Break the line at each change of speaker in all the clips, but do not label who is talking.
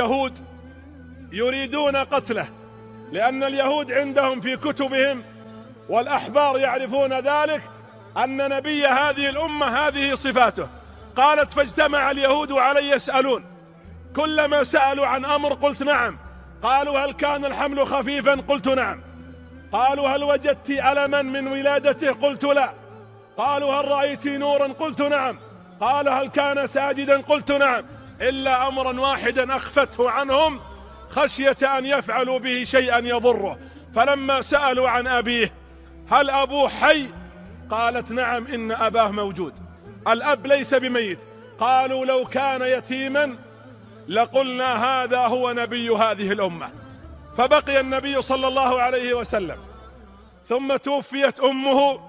اليهود يريدون قتله، لأن اليهود عندهم في كتبهم والأحبار يعرفون ذلك أن نبي هذه الأمة هذه صفاته. قالت: فاجتمع اليهود علي يسألون، كلما سألوا عن أمر قلت نعم. قالوا: هل كان الحمل خفيفا؟ قلت نعم. قالوا: هل وجدت ألما من ولادته؟ قلت لا. قالوا: هل رأيت نورا؟ قلت نعم. قال: هل كان ساجدا؟ قلت نعم، إلا أمرا واحدا أخفته عنهم خشية أن يفعلوا به شيئا يضره. فلما سألوا عن أبيه: هل أبوه حي؟ قالت: نعم، إن أباه موجود، الأب ليس بميت. قالوا: لو كان يتيما لقلنا هذا هو نبي هذه الأمة. فبقي النبي صلى الله عليه وسلم، ثم توفيت أمه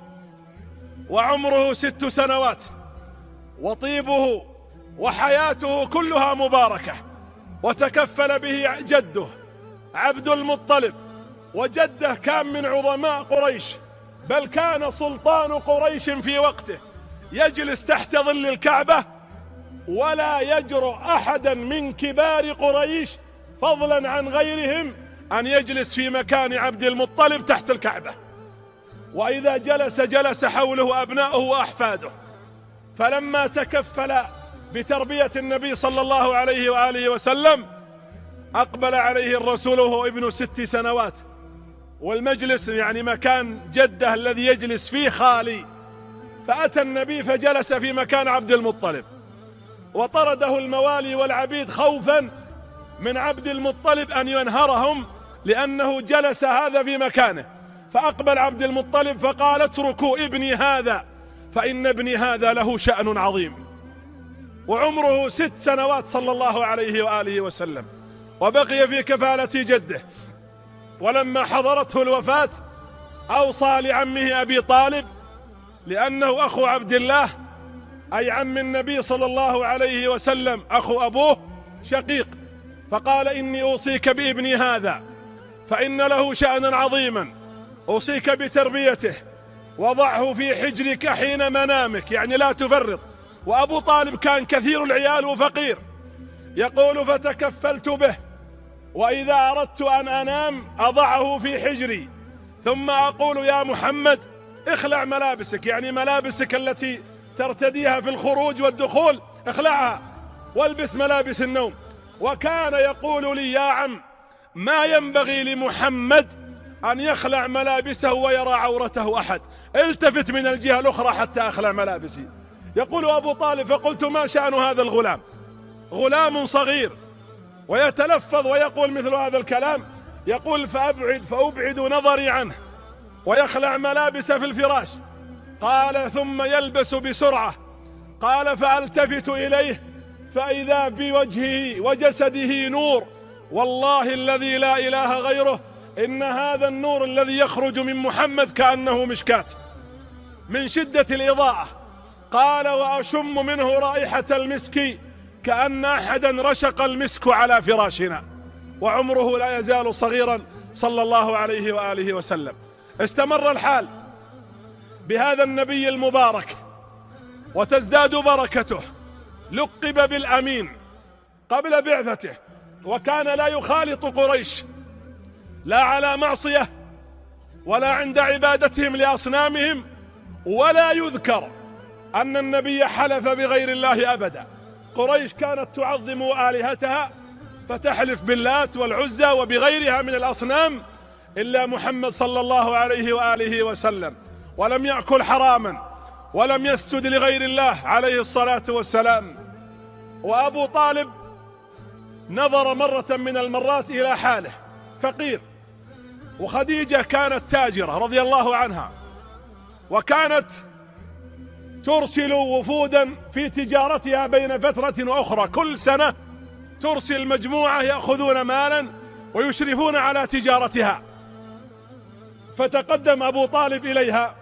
وعمره 6 سنوات، وطيبه وحياته كلها مباركة. وتكفل به جده عبد المطلب، وجده كان من عظماء قريش، بل كان سلطان قريش في وقته، يجلس تحت ظل الكعبة ولا يجرؤ أحدا من كبار قريش فضلا عن غيرهم أن يجلس في مكان عبد المطلب تحت الكعبة، وإذا جلس حوله أبناؤه وأحفاده. فلما تكفل بتربية النبي صلى الله عليه وآله وسلم أقبل عليه الرسول وهو ابن 6 سنوات، والمجلس يعني مكان جده الذي يجلس فيه خالي. فأتى النبي فجلس في مكان عبد المطلب، وطرده الموالي والعبيد خوفا من عبد المطلب أن ينهرهم لأنه جلس هذا في مكانه. فأقبل عبد المطلب فقال: اتركوا ابني هذا فإن ابني هذا له شأن عظيم. وعمره 6 سنوات صلى الله عليه وآله وسلم، وبقي في كفالة جده. ولما حضرته الوفاة أوصى لعمه أبي طالب، لأنه أخو عبد الله أي عم النبي صلى الله عليه وسلم، أخو أبوه شقيق. فقال: إني أوصيك بابني هذا فإن له شأنا عظيما، أوصيك بتربيته، وضعه في حجرك حين منامك، يعني لا تفرط. وأبو طالب كان كثير العيال وفقير، يقول: فتكفلت به، وإذا أردت أن أنام أضعه في حجري، ثم أقول: يا محمد اخلع ملابسك، يعني ملابسك التي ترتديها في الخروج والدخول اخلعها والبس ملابس النوم. وكان يقول لي: يا عم، ما ينبغي لمحمد أن يخلع ملابسه ويرى عورته أحد، التفت من الجهة الأخرى حتى أخلع ملابسي. يقول أبو طالب: فقلت: ما شأن هذا الغلام؟ غلام صغير ويتلفظ ويقول مثل هذا الكلام. يقول: فأبعد نظري عنه ويخلع ملابس في الفراش. قال: ثم يلبس بسرعة. قال: فألتفت إليه فإذا بوجهه وجسده نور، والله الذي لا إله غيره إن هذا النور الذي يخرج من محمد كأنه مشكاة من شدة الإضاءة. قال: وأشم منه رائحة المسك كأن أحدا رشق المسك على فراشنا. وعمره لا يزال صغيرا صلى الله عليه وآله وسلم. استمر الحال بهذا النبي المبارك وتزداد بركته. لقب بالأمين قبل بعثته، وكان لا يخالط قريش لا على معصية ولا عند عبادتهم لأصنامهم، ولا يذكر أن النبي حلف بغير الله أبدا. قريش كانت تعظم آلهتها فتحلف باللات والعزى وبغيرها من الأصنام، إلا محمد صلى الله عليه وآله وسلم، ولم يأكل حراما ولم يسجد لغير الله عليه الصلاة والسلام. وأبو طالب نظر مرة من المرات إلى حاله فقير، وخديجة كانت تاجرة رضي الله عنها، وكانت ترسل وفودا في تجارتها بين فترة وأخرى، كل سنة ترسل مجموعة يأخذون مالا ويشرفون على تجارتها. فتقدم أبو طالب إليها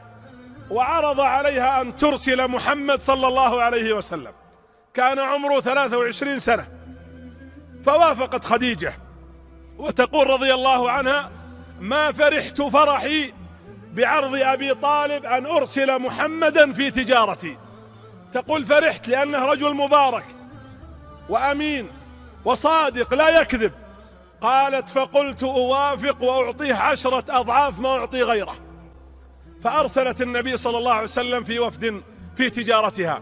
وعرض عليها أن ترسل محمد صلى الله عليه وسلم، كان عمره 23 سنة. فوافقت خديجة، وتقول رضي الله عنها: ما فرحت فرحي بعرض أبي طالب أن أرسل محمدا في تجارتي. تقول: فرحت لأنه رجل مبارك وأمين وصادق لا يكذب. قالت فقلت أوافق وأعطيه 10 أضعاف ما أعطي غيره. فأرسلت النبي صلى الله عليه وسلم في وفد في تجارتها،